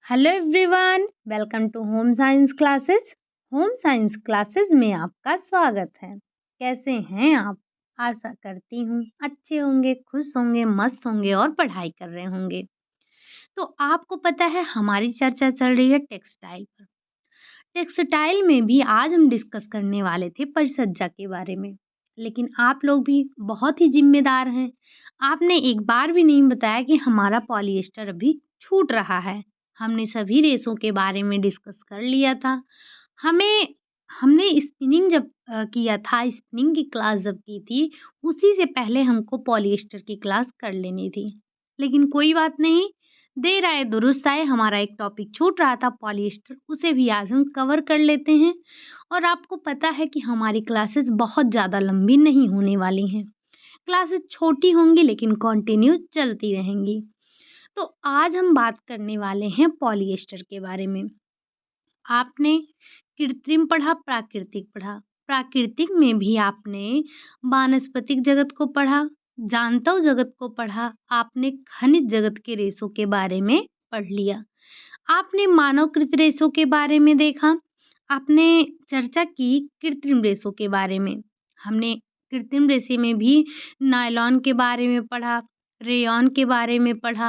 Hello everyone, welcome to home science classes. Home science classes में आपका स्वागत है। कैसे हैं आप? आशा करती हूँ अच्छे होंगे, खुश होंगे, मस्त होंगे और पढ़ाई कर रहे होंगे। तो आपको पता है हमारी चर्चा चल रही है टेक्सटाइल पर। टेक्सटाइल में भी आज हम डिस्कस करने वाले थे परिसज्जा के बारे में, लेकिन आप लोग भी बहुत ही जिम्मेदार हैं। आपने एक बार भी नहीं बताया कि हमारा पॉलिएस्टर अभी छूट रहा है। हमने सभी रेशों के बारे में डिस्कस कर लिया था। हमें हमने स्पिनिंग जब किया था, स्पिनिंग की क्लास जब की थी, उसी से पहले हमको पॉलिएस्टर की क्लास कर लेनी थी। लेकिन कोई बात नहीं, देर आए दुरुस्त आए, हमारा एक टॉपिक छूट रहा था पॉलिएस्टर, उसे भी आज हम कवर कर लेते हैं। और आपको पता है कि हमारी क्लासेस बहुत ज़्यादा लंबी नहीं होने वाली हैं। क्लासेस छोटी होंगी लेकिन कंटिन्यू चलती रहेंगी। तो आज हम बात करने वाले हैं पॉलिएस्टर के बारे में। आपने कृत्रिम पढ़ा, प्राकृतिक पढ़ा। प्राकृतिक में भी आपने वानस्पतिक जगत को पढ़ा, जांतव जगत को पढ़ा, आपने खनिज जगत के रेशों के बारे में पढ़ लिया। आपने मानवकृत रेशों के बारे में देखा, आपने चर्चा की कृत्रिम रेशों के बारे में। हमने कृत्रिम रेशे में भी नायलॉन के बारे में पढ़ा, रेयॉन के बारे में पढ़ा।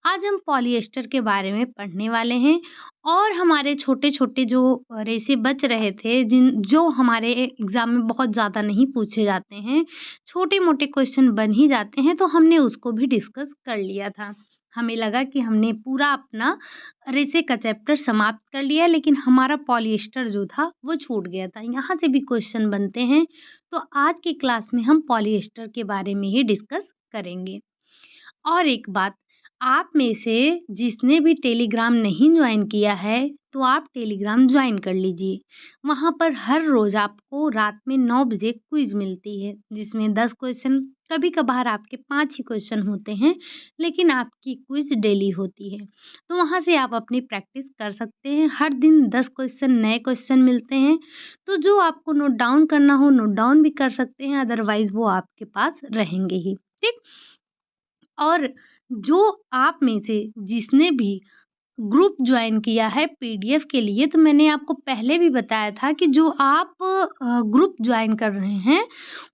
आज हम पॉलिएस्टर के बारे में पढ़ने वाले हैं। और हमारे छोटे-छोटे जो रेशे बच रहे थे, जो हमारे एग्ज़ाम में बहुत ज़्यादा नहीं पूछे जाते हैं, छोटे-मोटे क्वेश्चन बन ही जाते हैं, तो हमने उसको भी डिस्कस कर लिया था। हमें लगा कि हमने पूरा अपना रेशे का चैप्टर समाप्त कर लिया, लेकिन हमारा पॉलिएस्टर जो था वो छूट गया था। यहाँ से भी क्वेश्चन बनते हैं, तो आज की क्लास में हम पॉलिएस्टर के बारे में ही डिस्कस करेंगे। और एक बात, आप में से जिसने भी टेलीग्राम नहीं ज्वाइन किया है, तो आप टेलीग्राम ज्वाइन कर लीजिए। वहाँ पर हर रोज़ आपको रात में 9 बजे क्विज़ मिलती है, जिसमें 10 क्वेश्चन, कभी-कभार आपके 5 ही क्वेश्चन होते हैं, लेकिन आपकी क्विज़ डेली होती है। तो वहाँ से आप अपनी प्रैक्टिस कर सकते हैं। हर दिन 10 क्वेश्चन, नए क्वेश्चन मिलते हैं, तो जो आपको नोट डाउन करना हो, नोट डाउन भी कर सकते हैं, अदरवाइज़ वो आपके पास रहेंगे ही। ठीक? और जो आप में से जिसने भी ग्रुप जॉइन किया है पीडीएफ के लिए, तो मैंने आपको पहले भी बताया था कि जो आप ग्रुप जॉइन कर रहे हैं,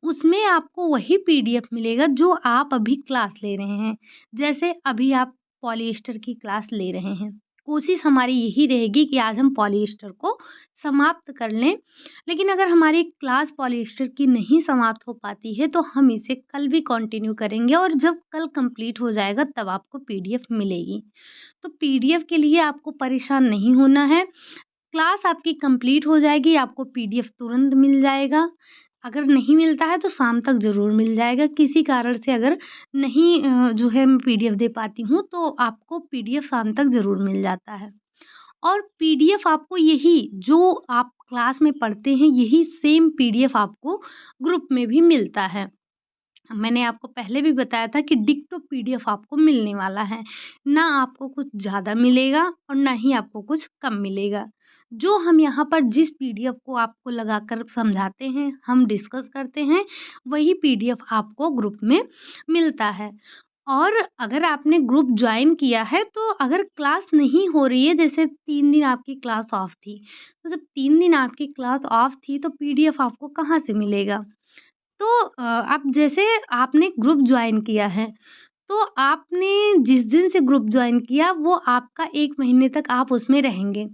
उसमें आपको वही पीडीएफ मिलेगा जो आप अभी क्लास ले रहे हैं। जैसे अभी आप पॉलिएस्टर की क्लास ले रहे हैं, कोशिश हमारी यही रहेगी कि आज हम पॉलिएस्टर को समाप्त कर लें। लेकिन अगर हमारी क्लास पॉलिएस्टर की नहीं समाप्त हो पाती है, तो हम इसे कल भी कंटिन्यू करेंगे, और जब कल कंप्लीट हो जाएगा तब आपको पीडीएफ मिलेगी। तो पीडीएफ के लिए आपको परेशान नहीं होना है। क्लास आपकी कंप्लीट हो जाएगी, आपको पीडीएफ तुरंत मिल जाएगा। अगर नहीं मिलता है तो शाम तक ज़रूर मिल जाएगा। किसी कारण से अगर नहीं जो है मैं पीडीएफ दे पाती हूँ, तो आपको पीडीएफ शाम तक ज़रूर मिल जाता है। और पीडीएफ आपको यही जो आप क्लास में पढ़ते हैं, यही सेम पीडीएफ आपको ग्रुप में भी मिलता है। मैंने आपको पहले भी बताया था कि डिक्टो पीडीएफ आपको मिलने वाला है। ना आपको कुछ ज़्यादा मिलेगा और ना ही आपको कुछ कम मिलेगा। जो हम यहाँ पर जिस पीडीएफ को आपको लगाकर समझाते हैं, हम डिस्कस करते हैं, वही पीडीएफ आपको ग्रुप में मिलता है। और अगर आपने ग्रुप जॉइन किया है, तो अगर क्लास नहीं हो रही है, जैसे 3 दिन आपकी क्लास ऑफ थी, तो जब 3 दिन आपकी क्लास ऑफ थी, तो पीडीएफ आपको कहाँ से मिलेगा? तो आप जैसे आपने ग्रुप जॉइन किया है, तो आपने जिस दिन से ग्रुप जॉइन किया, वो आपका 1 महीने तक आप उसमें रहेंगे।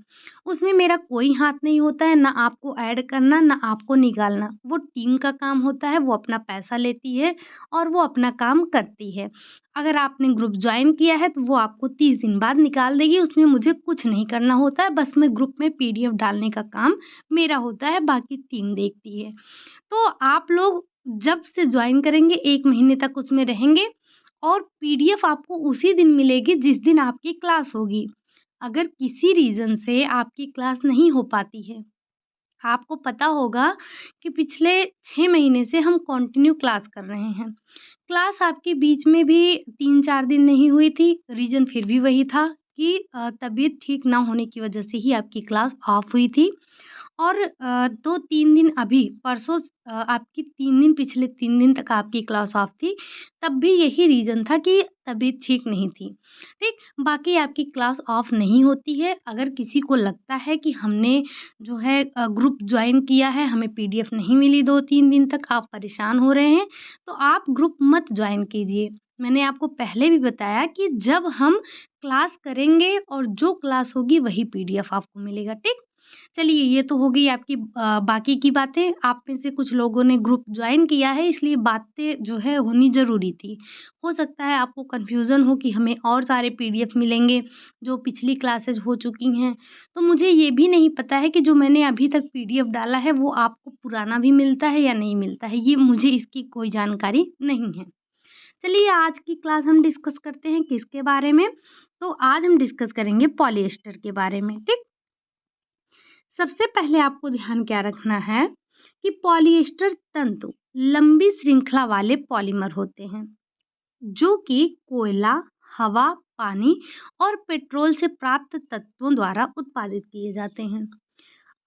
उसमें मेरा कोई हाथ नहीं होता है, ना आपको ऐड करना, ना आपको निकालना। वो टीम का काम होता है, वो अपना पैसा लेती है और वो अपना काम करती है। अगर आपने ग्रुप जॉइन किया है, तो वो आपको 30 दिन बाद निकाल देगी, उसमें मुझे कुछ नहीं करना होता है, बस मैं ग्रुप में पीडीएफ डालने का काम मेरा होता है, बाकी टीम देखती है। तो आप लोग जब से जॉइन करेंगे, 1 महीने तक उसमें रहेंगे, और पीडीएफ आपको उसी दिन मिलेगी जिस दिन आपकी क्लास होगी। अगर किसी रीज़न से आपकी क्लास नहीं हो पाती है, आपको पता होगा कि पिछले 6 महीने से हम कंटिन्यू क्लास कर रहे हैं। क्लास आपके बीच में भी 3-4 दिन नहीं हुई थी, रीज़न फिर भी वही था कि तबीयत ठीक ना होने की वजह से ही आपकी क्लास ऑफ हुई थी। और 2-3 दिन अभी परसों आपकी 3 दिन पिछले 3 दिन तक आपकी क्लास ऑफ थी, तब भी यही रीज़न था कि तबीयत ठीक नहीं थी, ठीक? बाकी आपकी क्लास ऑफ नहीं होती है। अगर किसी को लगता है कि हमने जो है ग्रुप जॉइन किया है, हमें पीडीएफ नहीं मिली 2-3 दिन तक, आप परेशान हो रहे हैं, तो आप ग्रुप मत जॉइन कीजिए। मैंने आपको पहले भी बताया कि जब हम क्लास करेंगे और जो क्लास होगी वही पीडीएफ आपको मिलेगा, ठीक? चलिए ये तो हो गई आपकी बाकी की बातें। आप में से कुछ लोगों ने ग्रुप जॉइन किया है, इसलिए बातें जो है होनी ज़रूरी थी। हो सकता है आपको कन्फ्यूज़न हो कि हमें और सारे पीडीएफ मिलेंगे जो पिछली क्लासेस हो चुकी हैं। तो मुझे ये भी नहीं पता है कि जो मैंने अभी तक पीडीएफ डाला है वो आपको पुराना भी मिलता है या नहीं मिलता है। ये मुझे इसकी कोई जानकारी नहीं है। चलिए आज की क्लास हम डिस्कस करते हैं किसके बारे में? तो आज हम डिस्कस करेंगे पॉलिएस्टर के बारे में, ठीक? सबसे पहले आपको ध्यान क्या रखना है कि पॉलिएस्टर तंतु लंबी श्रृंखला वाले पॉलीमर होते हैं जो कि कोयला, हवा, पानी और पेट्रोल से प्राप्त तत्वों द्वारा उत्पादित किए जाते हैं।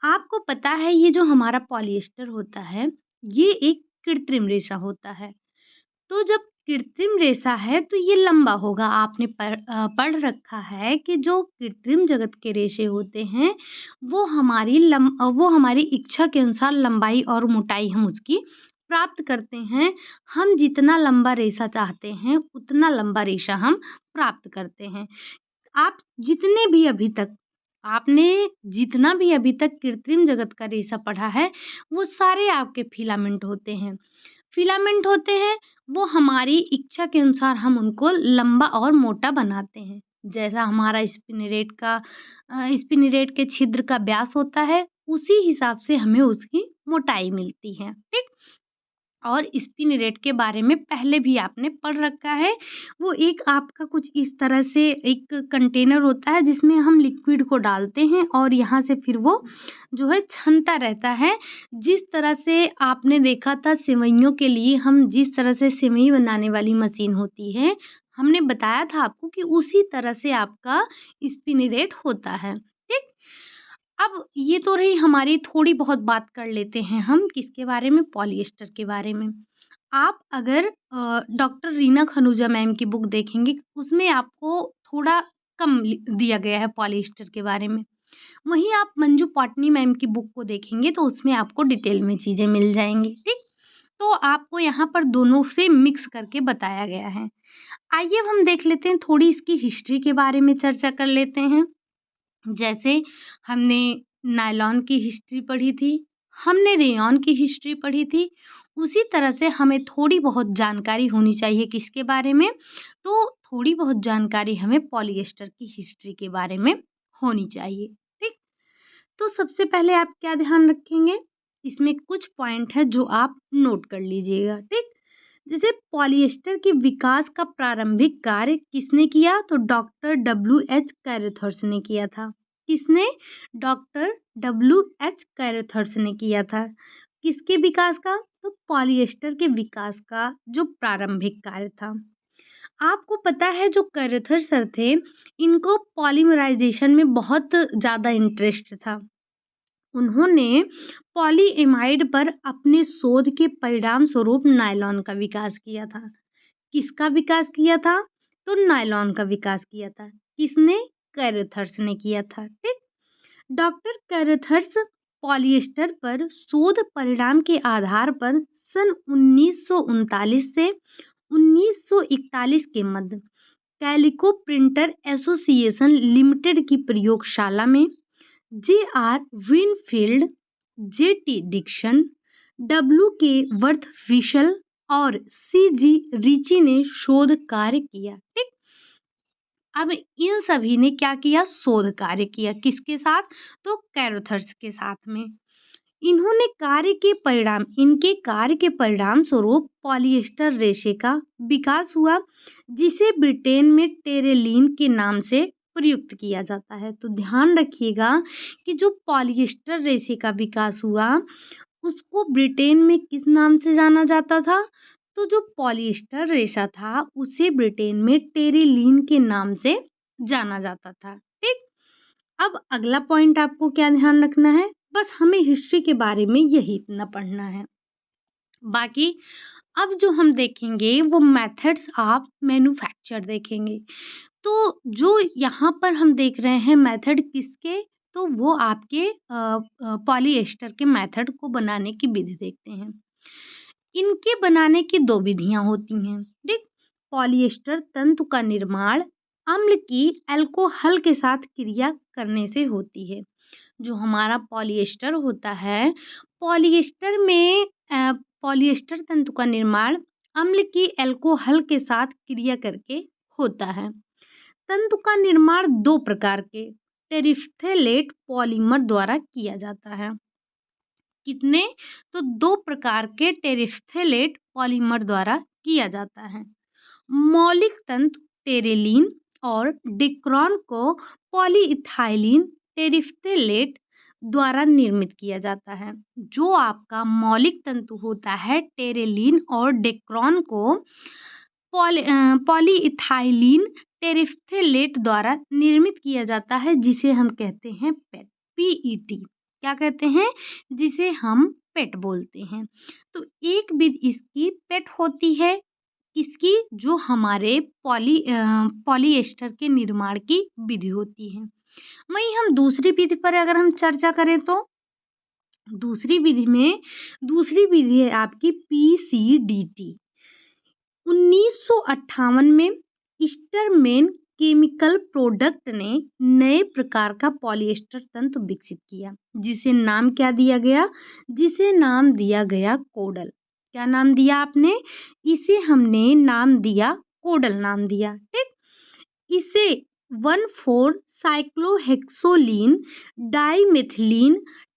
आपको पता है ये जो हमारा पॉलिएस्टर होता है, ये एक कृत्रिम रेशा होता है। तो जब कृत्रिम रेशा है तो ये लंबा होगा। आपने पढ़ रखा है कि जो कृत्रिम जगत के रेशे होते हैं वो हमारी इच्छा के अनुसार लंबाई और मोटाई हम उसकी प्राप्त करते हैं। हम जितना लंबा रेशा चाहते हैं उतना लंबा रेशा हम प्राप्त करते हैं। आप जितने भी अभी तक आपने जितना भी अभी तक कृत्रिम जगत का रेशा पढ़ा है वो सारे आपके फिलामेंट होते हैं। फिलामेंट होते हैं, वो हमारी इच्छा के अनुसार हम उनको लंबा और मोटा बनाते हैं। जैसा हमारा स्पिनरेट के छिद्र का व्यास होता है, उसी हिसाब से हमें उसकी मोटाई मिलती है, ठीक? और स्पिनरेट के बारे में पहले भी आपने पढ़ रखा है। वो एक आपका कुछ इस तरह से एक कंटेनर होता है जिसमें हम लिक्विड को डालते हैं और यहाँ से फिर वो जो है छनता रहता है। जिस तरह से आपने देखा था सेवइयों के लिए हम जिस तरह से सेवई बनाने वाली मशीन होती है, हमने बताया था आपको कि उसी तरह से आपका स्पिनरेट होता है, ठीक? अब ये तो रही हमारी थोड़ी बहुत बात कर लेते हैं हम किसके बारे में? पॉलिएस्टर के बारे में। आप अगर डॉक्टर रीना खनूजा मैम की बुक देखेंगे, उसमें आपको थोड़ा कम दिया गया है पॉलिएस्टर के बारे में। वहीं आप मंजू पाटनी मैम की बुक को देखेंगे तो उसमें आपको डिटेल में चीज़ें मिल जाएँगी, ठीक? तो आपको यहाँ पर दोनों से मिक्स करके बताया गया है। आइए अब हम देख लेते हैं, थोड़ी इसकी हिस्ट्री के बारे में चर्चा कर लेते हैं। जैसे हमने नायलॉन की हिस्ट्री पढ़ी थी, हमने रेयॉन की हिस्ट्री पढ़ी थी, उसी तरह से हमें थोड़ी बहुत जानकारी होनी चाहिए किसके बारे में? तो थोड़ी बहुत जानकारी हमें पॉलिएस्टर की हिस्ट्री के बारे में होनी चाहिए, ठीक? तो सबसे पहले आप क्या ध्यान रखेंगे? इसमें कुछ पॉइंट है जो आप नोट कर लीजिएगा, ठीक? जैसे पॉलिएस्टर के विकास का प्रारंभिक कार्य किसने किया? तो डॉक्टर डब्ल्यू.एच. कैरेथर्स ने किया था। किसने? Doctor WH. कैरेथर्स ने किया था। किसके विकास का? तो पॉलिएस्टर के विकास का जो प्रारंभिक कार्य था। आपको पता है जो कैरेथर सर थे, इनको पॉलीमराइजेशन में बहुत ज़्यादा इंटरेस्ट था। उन्होंने पॉलीएमाइड पर अपने शोध के परिणाम स्वरूप नायलॉन का विकास किया था। किसका विकास किया था? तो नायलॉन का विकास किया था। किसने? कैरेथर्स ने किया था, ठीक? डॉक्टर कैरेथर्स पॉलिएस्टर पर शोध परिणाम के आधार पर सन 1939 से 1941 के मध्य कैलिको प्रिंटर एसोसिएशन लिमिटेड की प्रयोगशाला में जे.आर. विनफील्ड, जे.टी. डिक्सन, डब्ल्यू.के. वर्थविसल और सी.जी. रिची ने शोध कार्य किया, ठीक? अब इन सभी ने क्या किया? शोध कार्य किया। किसके साथ? तो कैरोथर्स के साथ में। इनके कार्य के परिणाम स्वरूप पॉलिएस्टर रेशे का विकास हुआ, जिसे ब्रिटेन में टेरेलिन के नाम से प्रयुक्त किया जाता है। तो ध्यान रखिएगा कि जो पॉलिएस्टर रेशे का विकास हुआ उसको ब्रिटेन में किस नाम से जाना जाता था? तो जो पॉलिएस्टर रेशा था उसे ब्रिटेन में टेरेलिन के नाम से जाना जाता था, ठीक? अब अगला पॉइंट आपको क्या ध्यान रखना है? बस हमें हिस्ट्री के बारे में यही इतना पढ़ना है। बाकी अब जो हम देखेंगे वो मेथड्स ऑफ मैन्युफैक्चर देखेंगे। तो जो यहाँ पर हम देख रहे हैं मेथड किसके, तो वो आपके पॉलिएस्टर के मेथड को बनाने की विधि देखते हैं। इनके बनाने की दो विधियां होती हैं। ठीक, पॉलिएस्टर तंतु का निर्माण अम्ल की अल्कोहल के साथ क्रिया करने से होती है। जो हमारा पॉलिएस्टर होता है, पॉलिएस्टर में पॉलिएस्टर तंतु का निर्माण अम्ल की अल्कोहल के साथ क्रिया करके होता है। तंतु का निर्माण दो प्रकार के टेरिफ्थेलेट पॉलीमर द्वारा किया जाता है। कितने, तो दो प्रकार के टेरिफ्थेलेट पॉलीमर द्वारा किया जाता है। मौलिक तंतु टेरेलिन और डिक्रॉन को पॉलीइथाइलिन टेरिफ्थेलेट द्वारा निर्मित किया जाता है। जो आपका मौलिक तंतु होता है टेरेलिन और डेक्रॉन को पॉलीइथाइलिन टेरिफ्थेलेट द्वारा निर्मित किया जाता है, जिसे हम कहते हैं पेट, पीईटी। क्या कहते हैं, जिसे हम पेट बोलते हैं। तो एक विधि इसकी पेट होती है, किसकी, जो हमारे पॉलिएस्टर के निर्माण की विधि होती है। वहीं हम दूसरी विधि पर अगर हम चर्चा करें तो दूसरी विधि है आपकी पीसीडीटी। 1958 में ईस्टरमैन केमिकल प्रोडक्ट ने नए प्रकार का पॉलिएस्टर तंतु विकसित किया, जिसे नाम क्या दिया गया, जिसे नाम दिया गया कोडल। क्या नाम दिया आपने, इसे हमने नाम दिया कोडल नाम दिया। ठीक, इसे 1,4 साइक्लोहेक्सोलिन डाइमेथिलीन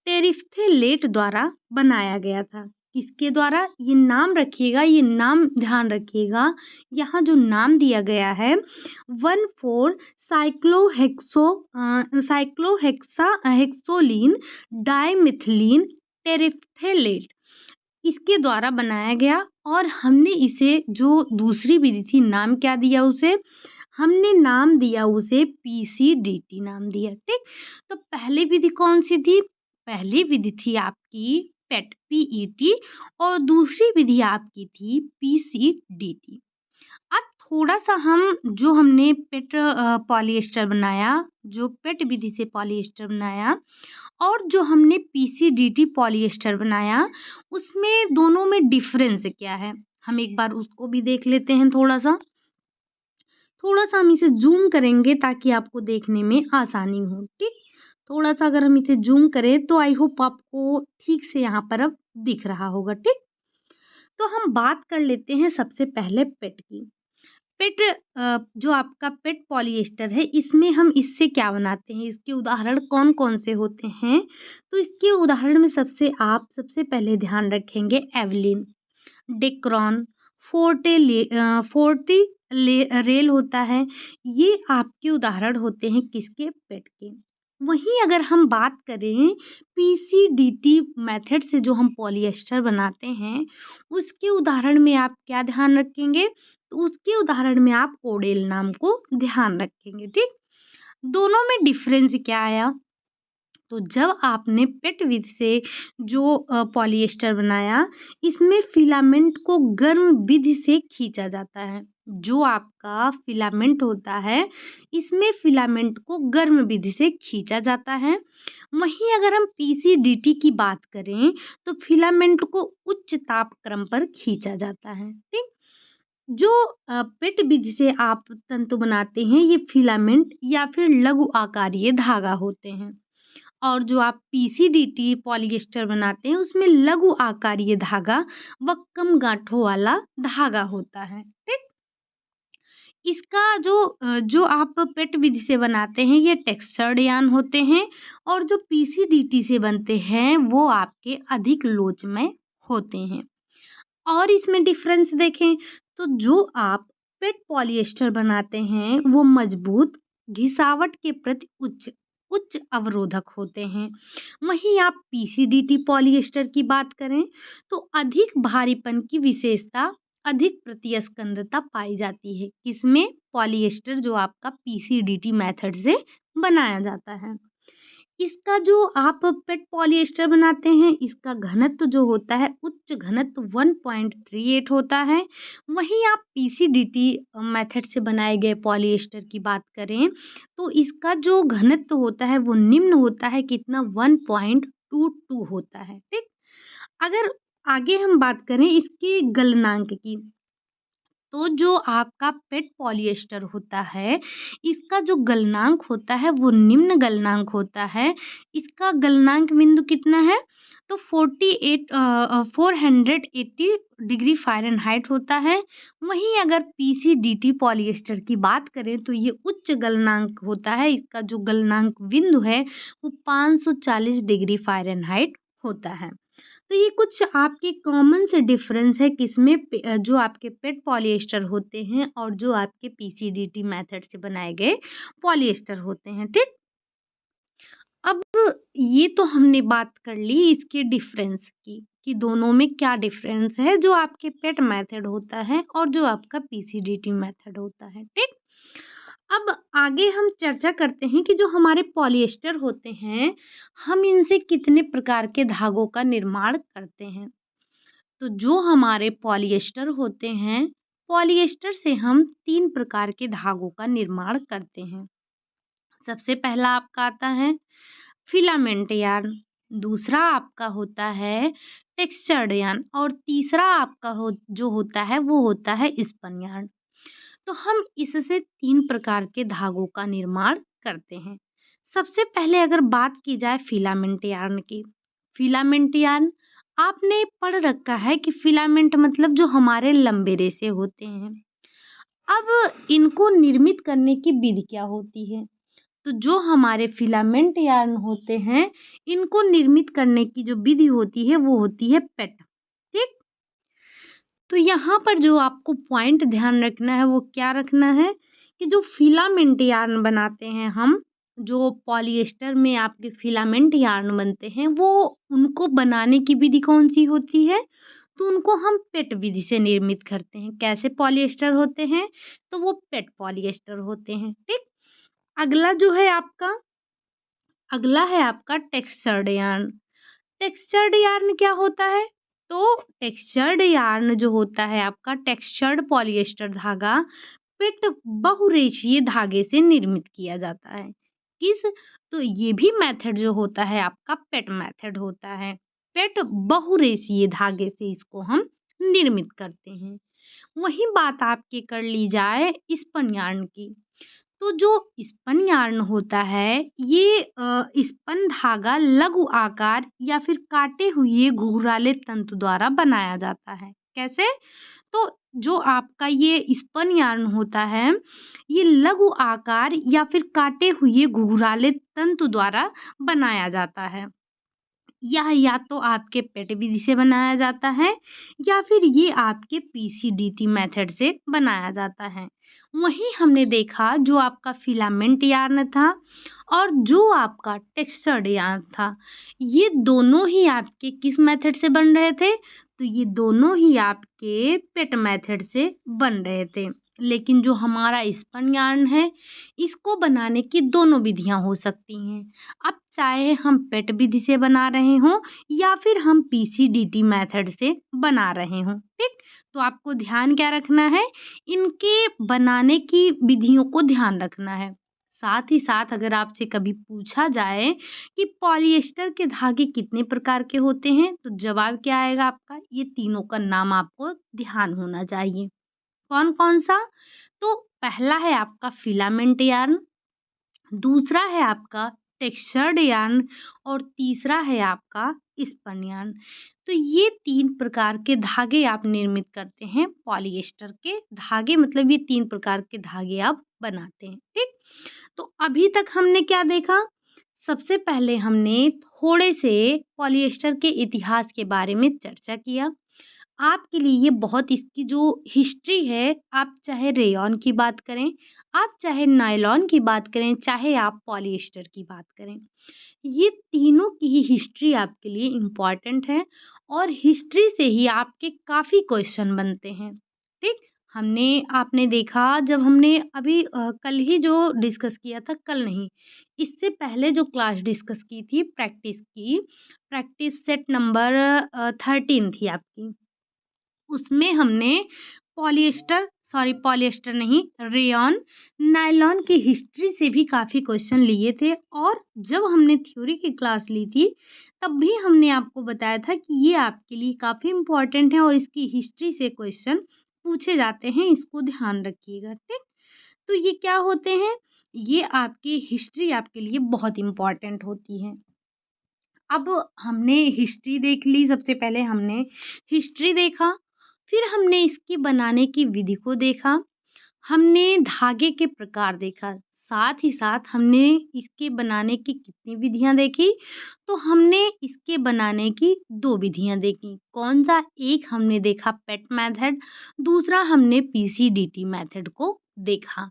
टेरिफ्थेलेट द्वारा बनाया गया था। किसके द्वारा, ये नाम रखिएगा, ये नाम ध्यान रखिएगा। यहाँ जो नाम दिया गया है 1,4 साइक्लोहेक्सोलिन डाइमेथिलीन टेरिफ्थेलेट, इसके द्वारा बनाया गया। और हमने इसे, जो दूसरी विधि थी, नाम क्या दिया उसे, हमने नाम दिया उसे पीसीडीटी नाम दिया। ठीक, तो पहली विधि कौन सी थी, पहली विधि थी आपकी पेट, पीईटी, और दूसरी विधि आपकी थी पीसीडीटी। अब थोड़ा सा हम, जो हमने पेट पॉलिएस्टर बनाया, जो पेट विधि से पॉलिएस्टर बनाया, और जो हमने पीसीडीटी पॉलिएस्टर बनाया, उसमें दोनों में डिफरेंस क्या है, हम एक बार उसको भी देख लेते हैं। थोड़ा सा हम इसे जूम करेंगे ताकि आपको देखने में आसानी हो। ठीक, थोड़ा सा अगर हम इसे जूम करें तो आई होप आपको ठीक से यहाँ पर अब दिख रहा होगा। ठीक, तो हम बात कर लेते हैं सबसे पहले पेट की। पेट जो आपका पेट पॉलिएस्टर है, इसमें हम इससे क्या बनाते हैं, इसके उदाहरण कौन कौन से होते हैं। तो इसके उदाहरण में सबसे पहले ध्यान रखेंगे एवलिन, डेक्रॉन, फोर्टी रेल होता है। ये आपके उदाहरण होते हैं किसके, पेट के। वहीं अगर हम बात करें पीसीडीटी मेथड से जो हम पॉलिएस्टर बनाते हैं, उसके उदाहरण में आप क्या ध्यान रखेंगे, तो उसके उदाहरण में आप कोडेल नाम को ध्यान रखेंगे। ठीक, दोनों में डिफरेंस क्या आया, तो जब आपने पेट विधि से जो पॉलिएस्टर बनाया, इसमें फिलामेंट को गर्म विधि से खींचा जाता है। जो आपका फिलामेंट होता है, इसमें फिलामेंट को गर्म विधि से खींचा जाता है। वहीं अगर हम पीसीडीटी की बात करें, तो फिलामेंट को उच्च तापक्रम पर खींचा जाता है। ठीक, जो पेट विधि से आप तंतु बनाते हैं, ये फिलामेंट या फिर लघु आकारीय धागा होते हैं। और जो आप पीसीडीटी पॉलिएस्टर बनाते हैं, उसमें लघु आकारीय धागा व कम गांठों वाला धागा होता है। ठीक, इसका जो आप पेट विधि से बनाते हैं, ये टेक्सचर्ड यान होते हैं, और जो पीसीडीटी से बनते हैं वो आपके अधिक लोचमय होते हैं। और इसमें डिफरेंस देखें, तो जो आप पेट पॉलिएस्टर बनाते हैं वो मजबूत, घिसावट के प्रति उच्च उच्च अवरोधक होते हैं। वहीं आप पीसीडीटी पॉलिएस्टर की बात करें, तो अधिक भारीपन की विशेषता, अधिक प्रतिस्कंदता पाई जाती है। किसमें, पॉलिएस्टर जो आपका पीसीडीटी मेथड से बनाया जाता है। इसका जो आप पेट पॉलिएस्टर बनाते हैं, इसका घनत्व जो होता है उच्च घनत्व 1.38 होता है। वहीं आप पीसीडीटी मेथड से बनाए गए पॉलिएस्टर की बात करें तो इसका जो घनत्व होता है वो निम्न होता है, कितना 1.22 होता है। ठीक, अगर आगे हम बात करें इसके गलनांक की, तो जो आपका पेट पॉलिएस्टर होता है, इसका जो गलनांक होता है वो निम्न गलनांक होता है। इसका गलनांक बिंदु कितना है? तो 480 डिग्री फ़ारेनहाइट होता है। वहीं अगर पीसीडीटी पॉलिएस्टर की बात करें तो ये उच्च गलनांक होता है। इसका जो गलनांक बिंदु है वो 540 डिग्री फ़ारेनहाइट होता है। तो ये कुछ आपके कॉमन से डिफरेंस है किसमें जो आपके पेट पॉलिएस्टर होते हैं और जो आपके पीसीडीटी मेथड से बनाए गए पॉलिएस्टर होते हैं। ठीक, अब ये तो हमने बात कर ली इसके डिफरेंस की कि दोनों में क्या डिफरेंस है, जो आपके पेट मेथड होता है और जो आपका पीसीडीटी मेथड होता है। ठीक, अब आगे हम चर्चा करते हैं कि जो हमारे पॉलिएस्टर होते हैं, हम इनसे कितने प्रकार के धागों का निर्माण करते हैं। तो जो हमारे पॉलिएस्टर होते हैं, पॉलिएस्टर से हम 3 प्रकार के धागों का निर्माण करते हैं। सबसे पहला आपका आता है फिलामेंट यार्न, दूसरा आपका होता है टेक्सचर्ड यार्न और तीसरा आपका जो होता है वो होता है स्पन यार्न। तो हम इससे 3 प्रकार के धागों का निर्माण करते हैं। सबसे पहले अगर बात की जाए फिलामेंट यार्न की, फिलामेंट यार्न आपने पढ़ रखा है कि फिलामेंट मतलब जो हमारे लंबे रेशे होते हैं। अब इनको निर्मित करने की विधि क्या होती है? तो जो हमारे फिलामेंट यार्न होते हैं, इनको निर्मित करने की जो विधि होती है वो होती है पेट। ठीक, तो यहाँ पर जो आपको पॉइंट ध्यान रखना है वो क्या रखना है कि जो फिलामेंट यार्न बनाते हैं हम, जो पॉलिएस्टर में आपके फिलामेंट यार्न बनते हैं, वो उनको बनाने की विधि कौन सी होती है? तो उनको हम पेट विधि से निर्मित करते हैं। कैसे पॉलिएस्टर होते हैं? तो वो पेट पॉलिएस्टर होते हैं। ठीक, अगला जो है आपका, अगला है आपका टेक्सचर्ड यार्न। टेक्सचर्ड यार्न क्या होता है? तो टेक्सचर्ड यार्न जो होता है आपका, टेक्सचर्ड पॉलिएस्टर धागा पेट बहुरेखीय धागे से निर्मित किया जाता है। किस? तो ये भी मेथड जो होता है आपका पेट मेथड होता है। पेट बहुरेखीय धागे से इसको हम निर्मित करते हैं। वही बात आपकी कर ली जाए स्पन यार्न की, तो जो स्पन यार्न होता है ये स्पन धागा लघु आकार या फिर काटे हुए घुघराले तंतु द्वारा बनाया जाता है। कैसे? तो जो आपका ये स्पन यार्न होता है, ये लघु आकार या फिर काटे हुए घुघराले तंतु द्वारा बनाया जाता है। यह या तो आपके पेट विधि से बनाया जाता है या फिर ये आपके पीसीडीटी मेथड से बनाया जाता है। वहीं हमने देखा जो आपका फिलामेंट यार्न था और जो आपका टेक्सचर्ड यार्न था, ये दोनों ही आपके किस मेथड से बन रहे थे? तो ये दोनों ही आपके पेट मेथड से बन रहे थे। लेकिन जो हमारा स्पन यार्न है, इसको बनाने की दोनों विधियां हो सकती हैं। अब चाहे हम पेट विधि से बना रहे हों या फिर हम पीसीडीटी मेथड से बना रहे हों। ठीक, तो आपको ध्यान क्या रखना है? इनके बनाने की विधियों को ध्यान रखना है। साथ ही साथ अगर आपसे कभी पूछा जाए कि पॉलिएस्टर के धागे कितने प्रकार के होते हैं, तो जवाब क्या आएगा आपका? ये तीनों का नाम आपको ध्यान होना चाहिए। कौन कौन सा? तो पहला है आपका फिलामेंट यार्न, दूसरा है आपका टेक्सचर्ड यार्न और तीसरा है आपका स्पन यार्न। तो ये 3 प्रकार के धागे आप निर्मित करते हैं। पॉलिएस्टर के धागे मतलब ये 3 प्रकार के धागे आप बनाते हैं। ठीक, तो अभी तक हमने क्या देखा? सबसे पहले हमने थोड़े से पॉलिएस्टर के इतिहास के बारे में चर्चा किया। आपके लिए ये बहुत इसकी जो हिस्ट्री है, आप चाहे रेयॉन की बात करें, आप चाहे नायलॉन की बात करें, चाहे आप पॉलिएस्टर की बात करें, ये तीनों की ही हिस्ट्री आपके लिए इम्पॉर्टेंट है और हिस्ट्री से ही आपके काफ़ी क्वेश्चन बनते हैं। ठीक, हमने आपने देखा जब हमने अभी कल ही जो डिस्कस किया था, कल नहीं, इससे पहले जो क्लास डिस्कस की थी प्रैक्टिस की, प्रैक्टिस सेट नंबर 13 थी आपकी। उसमें हमने पॉलिएस्टर नहीं, रेयॉन, नायलॉन की हिस्ट्री से भी काफ़ी क्वेश्चन लिए थे और जब हमने थ्योरी की क्लास ली थी, तब भी हमने आपको बताया था कि ये आपके लिए काफ़ी इम्पोर्टेंट है और इसकी हिस्ट्री से क्वेश्चन पूछे जाते हैं, इसको ध्यान रखिएगा, ठीक? तो ये क्या होते हैं? ये आपकी हिस्ट्री आपके लिए बहुत इम्पोर्टेंट होती है। अब हमने हिस्ट्री देख ली, सबसे पहले हमने हिस्ट्री देखा, फिर हमने इसकी बनाने की विधि को देखा, हमने धागे के प्रकार देखा, साथ ही साथ हमने इसके बनाने की कितनी विधियाँ देखी, तो हमने इसके बनाने की 2 विधियाँ देखी। कौन-सा? एक हमने देखा पेट मेथड, दूसरा हमने पीसीडीटी मेथड को देखा।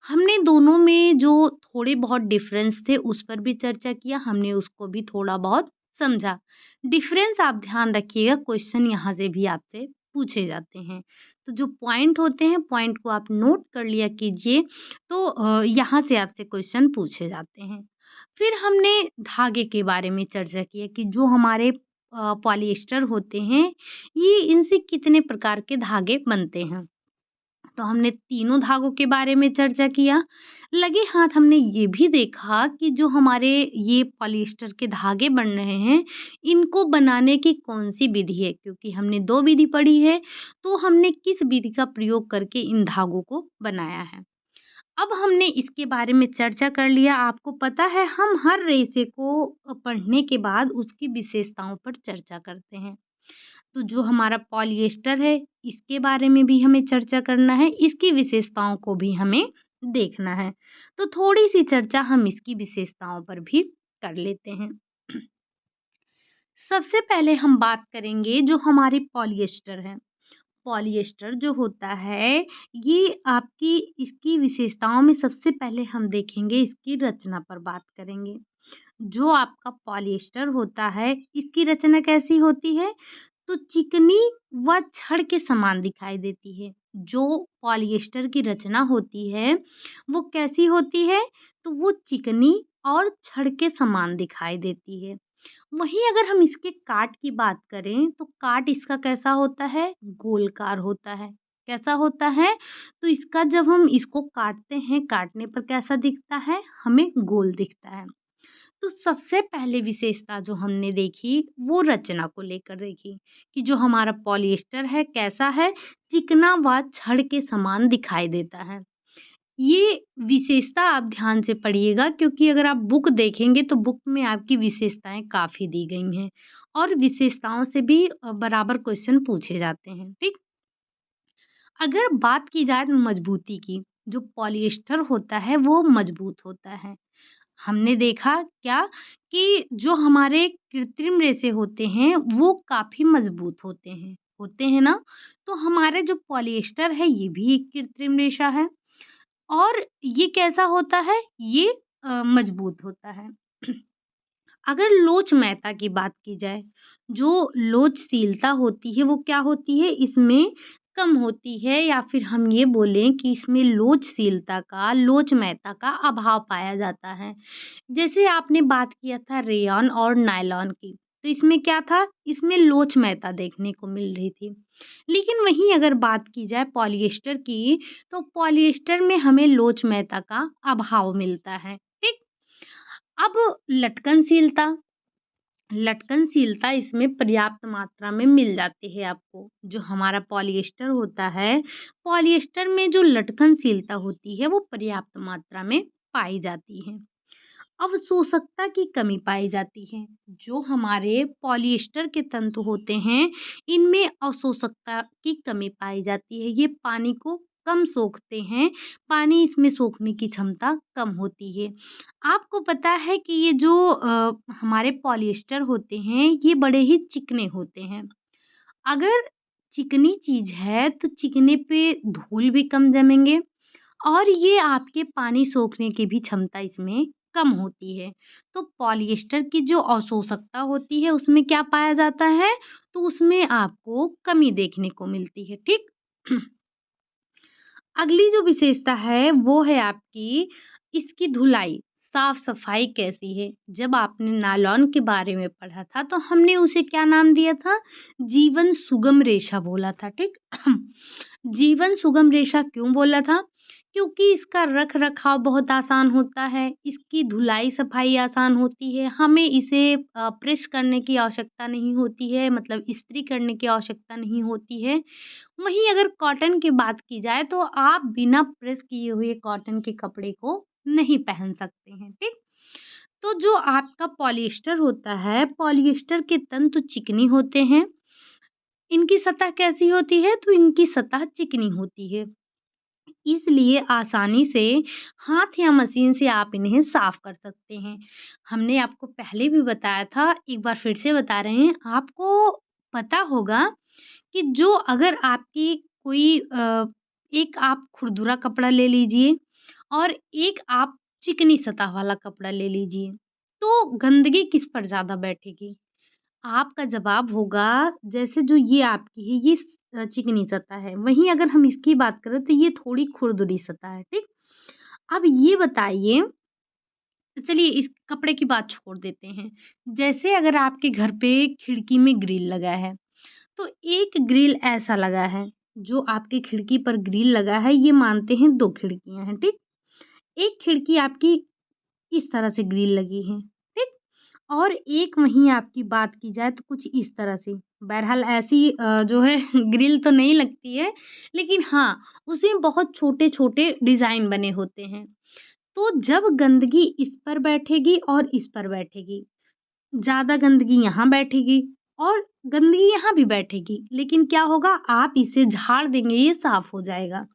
हमने दोनों में जो थोड़े बहुत डिफरेंस थे उस पर भी चर्चा किया, हमने उसको भी थोड़ा बहुत समझा। डिफरेंस आप ध्यान रखिएगा, क्वेश्चन यहाँ से भी आपसे पूछे जाते हैं। तो जो पॉइंट होते हैं, पॉइंट को आप नोट कर लिया कीजिए, तो यहाँ से आपसे क्वेश्चन पूछे जाते हैं। फिर हमने धागे के बारे में चर्चा की है कि जो हमारे पॉलिएस्टर होते हैं, ये इनसे कितने प्रकार के धागे बनते हैं। तो हमने तीनों धागों के बारे में चर्चा किया। लगे हाथ हमने ये भी देखा कि जो हमारे ये पॉलिएस्टर के धागे बन रहे हैं, इनको बनाने की कौन-सी विधि है? क्योंकि हमने 2 विधि पढ़ी है, तो हमने किस विधि का प्रयोग करके इन धागों को बनाया है। अब हमने इसके बारे में चर्चा कर लिया, आपको पता है हम हर रेशे को पढ़ने के बाद उसकी विशेषताओं पर चर्चा करते हैं। तो जो हमारा पॉलिएस्टर है, इसके बारे में भी हमें चर्चा करना है, इसकी विशेषताओं को भी हमें देखना है। तो थोड़ी-सी चर्चा हम इसकी विशेषताओं पर भी कर लेते हैं। सबसे पहले हम बात करेंगे जो हमारी पॉलिएस्टर है। पॉलिएस्टर जो होता है, ये आपकी इसकी विशेषताओं में सबसे पहले हम देखेंगे, इसकी रचना पर बात करेंगे। जो आपका पॉलिएस्टर होता है, इसकी रचना कैसी होती है? तो चिकनी व छड़ के समान दिखाई देती है। जो पॉलिएस्टर की रचना होती है, वो कैसी होती है? तो वो चिकनी और छड़ के समान दिखाई देती है। वहीं अगर हम इसके काट की बात करें, तो काट इसका कैसा होता है? गोलकार होता है। कैसा होता है? तो इसका जब हम इसको काटते हैं, काटने पर कैसा दिखता है? हमें गोल दिखता है। तो सबसे पहले विशेषता जो हमने देखी, वो रचना को लेकर देखी कि जो हमारा पॉलिएस्टर है, कैसा है? चिकना व छड़ के समान दिखाई देता है। ये विशेषता आप ध्यान से पढ़िएगा, क्योंकि अगर आप बुक देखेंगे तो बुक में आपकी विशेषताएँ काफ़ी दी गई हैं और विशेषताओं से भी बराबर क्वेश्चन पूछे जाते हैं, ठीक? अगर बात की जाए मजबूती की, जो पॉलिएस्टर होता है वो मजबूत होता है। हमने देखा क्या कि जो हमारे कृत्रिम रेशे होते हैं वो काफ़ी मजबूत होते हैं ना? तो हमारे जो पॉलिएस्टर है ये भी एक कृत्रिम रेशा है और ये कैसा होता है? ये मजबूत होता है। अगर लोच मेहता की बात की जाए, जो लोचशीलता होती है वो क्या होती है? इसमें कम होती है या फिर हम ये बोलें कि इसमें लोच मेहता का अभाव पाया जाता है। जैसे आपने बात किया था रेयॉन और नायलॉन की, तो इसमें क्या था? इसमें लोच मेहता देखने को मिल रही थी। लेकिन वहीं अगर बात की जाए पॉलिएस्टर की, तो पॉलिएस्टर में हमें लोच मेहता का अभाव मिलता है, ठीक? अब लटकनशीलता, लटकनशीलता इसमें पर्याप्त मात्रा में मिल जाती है आपको। जो हमारा पॉलिएस्टर होता है, पॉलिएस्टर में जो लटकनशीलता होती है वो पर्याप्त मात्रा में पाई जाती है। अवशोषकता की कमी पाई जाती है। जो हमारे पॉलिएस्टर के तंतु होते हैं, इनमें अवशोषकता की कमी पाई जाती है। ये पानी को कम सोखते हैं, पानी इसमें सोखने की क्षमता कम होती है। आपको पता है कि ये जो हमारे पॉलिएस्टर होते हैं, ये बड़े ही चिकने होते हैं। अगर चिकनी चीज़ है, तो चिकने पे धूल भी कम जमेंगे और ये आपके पानी सोखने की भी क्षमता इसमें कम होती है। तो पॉलिएस्टर की जो अवशोषकता होती है उसमें क्या पाया जाता है? तो उसमें आपको कमी देखने को मिलती है, ठीक? अगली जो विशेषता है वो है आपकी इसकी धुलाई, साफ-सफाई कैसी है? जब आपने नायलॉन के बारे में पढ़ा था तो हमने उसे क्या नाम दिया था? जीवन सुगम रेशा बोला था, ठीक? जीवन सुगम रेशा क्यों बोला था? क्योंकि इसका रख-रखाव बहुत आसान होता है, इसकी धुलाई-सफाई आसान होती है, हमें इसे प्रेस करने की आवश्यकता नहीं होती है, मतलब इस्त्री करने की आवश्यकता नहीं होती है। वहीं अगर कॉटन की बात की जाए तो आप बिना प्रेस किए हुए कॉटन के कपड़े को नहीं पहन सकते हैं, ठीक? तो जो आपका पॉलिएस्टर होता है, पॉलिएस्टर के तंतु चिकनी होते हैं। इनकी सतह कैसी होती है? तो इनकी सतह चिकनी होती है। इसलिए आसानी से हाथ या मशीन से आप इन्हें साफ कर सकते हैं। हमने आपको पहले भी बताया था, एक बार फिर से बता रहे हैं, आपको पता होगा कि जो अगर आपकी कोई एक आप खुरदुरा कपड़ा ले लीजिए और एक आप चिकनी सतह वाला कपड़ा ले लीजिए, तो गंदगी किस पर ज़्यादा बैठेगी? आपका जवाब होगा जैसे जो ये आपकी है ये चिकनी सतह है, वहीं अगर हम इसकी बात करें तो ये थोड़ी खुरदुरी सतह है, ठीक? अब ये बताइए, चलिए इस कपड़े की बात छोड़ देते हैं। जैसे अगर आपके घर पे खिड़की में ग्रिल लगा है, तो एक ग्रिल ऐसा लगा है, जो आपकी खिड़की पर ग्रिल लगा है, ये मानते हैं 2 खिड़कियाँ हैं, ठीक? एक खिड़की आपकी इस तरह से ग्रिल लगी है, ठीक? और एक वहीं आपकी बात की जाए तो कुछ इस तरह से। बहरहाल ऐसी जो है ग्रिल तो नहीं लगती है, लेकिन हाँ, उसमें बहुत छोटे-छोटे डिज़ाइन बने होते हैं। तो जब गंदगी इस पर बैठेगी और इस पर बैठेगी, ज़्यादा गंदगी यहाँ बैठेगी और गंदगी यहाँ भी बैठेगी, लेकिन क्या होगा आप इसे झाड़ देंगे, ये साफ हो जाएगा।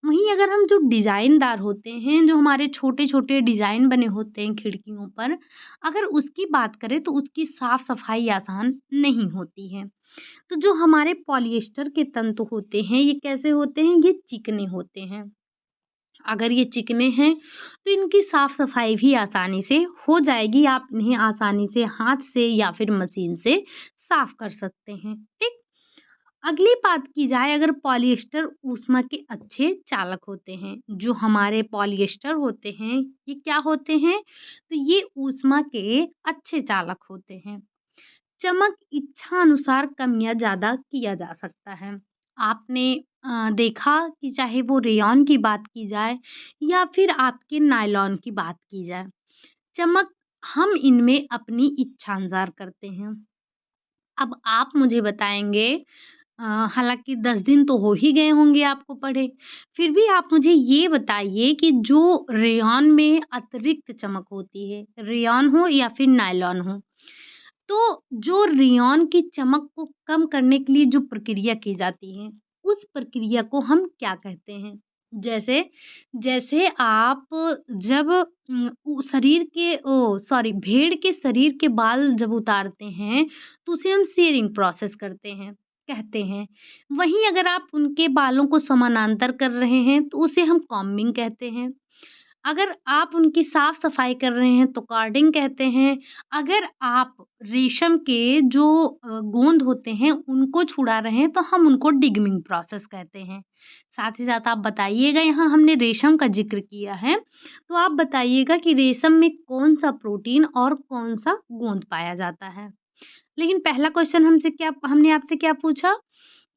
वहीं अगर हम जो डिज़ाइनदार होते हैं, जो हमारे छोटे-छोटे डिज़ाइन बने होते हैं खिड़कियों पर, अगर उसकी बात करें तो उसकी साफ-सफाई आसान नहीं होती है। तो जो हमारे पॉलिएस्टर के तंतु होते हैं, ये कैसे होते हैं? ये चिकने होते हैं। अगर ये चिकने हैं, तो इनकी साफ-सफाई भी आसानी से हो जाएगी। आप इन्हें आसानी से हाथ से या फिर मशीन से साफ कर सकते हैं, ठीक? अगली बात की जाए अगर पॉलिएस्टर ऊष्मा के अच्छे चालक होते हैं, जो हमारे पॉलिएस्टर होते हैं, ये क्या होते हैं? तो ये ऊष्मा के अच्छे चालक होते हैं। चमक इच्छा अनुसार कम या ज़्यादा किया जा सकता है। आपने देखा कि चाहे वो रेयॉन की बात की जाए या फिर आपके नायलॉन की बात की जाए, चमक हम इनमें अपनी इच्छानुसार करते हैं। अब आप मुझे बताएँगे, अ, हालाँकि 10 दिन तो हो ही गए होंगे आपको पढ़े, फिर भी आप मुझे ये बताइए कि जो रेयॉन में अतिरिक्त चमक होती है, रेयॉन हो या फिर नायलॉन हो, तो जो रेयॉन की चमक को कम करने के लिए जो प्रक्रिया की जाती है, उस प्रक्रिया को हम क्या कहते हैं? जैसे जैसे आप जब शरीर के सॉरी भेड़ के शरीर के बाल जब उतारते हैं, तो उसे हम शेयरिंग प्रोसेस करते हैं कहते हैं। वहीं अगर आप उनके बालों को समानांतर कर रहे हैं, तो उसे हम कॉम्बिंग कहते हैं। अगर आप उनकी साफ-सफाई कर रहे हैं तो कार्डिंग कहते हैं। अगर आप रेशम के जो गोंद होते हैं उनको छुड़ा रहे हैं तो हम उनको डिगमिंग प्रोसेस कहते हैं। साथ ही साथ आप बताइएगा, यहाँ हमने रेशम का ज़िक्र किया है, तो आप बताइएगा कि रेशम में कौन-सा प्रोटीन और कौन-सा गोंद पाया जाता है? लेकिन पहला क्वेश्चन हमने आपसे क्या पूछा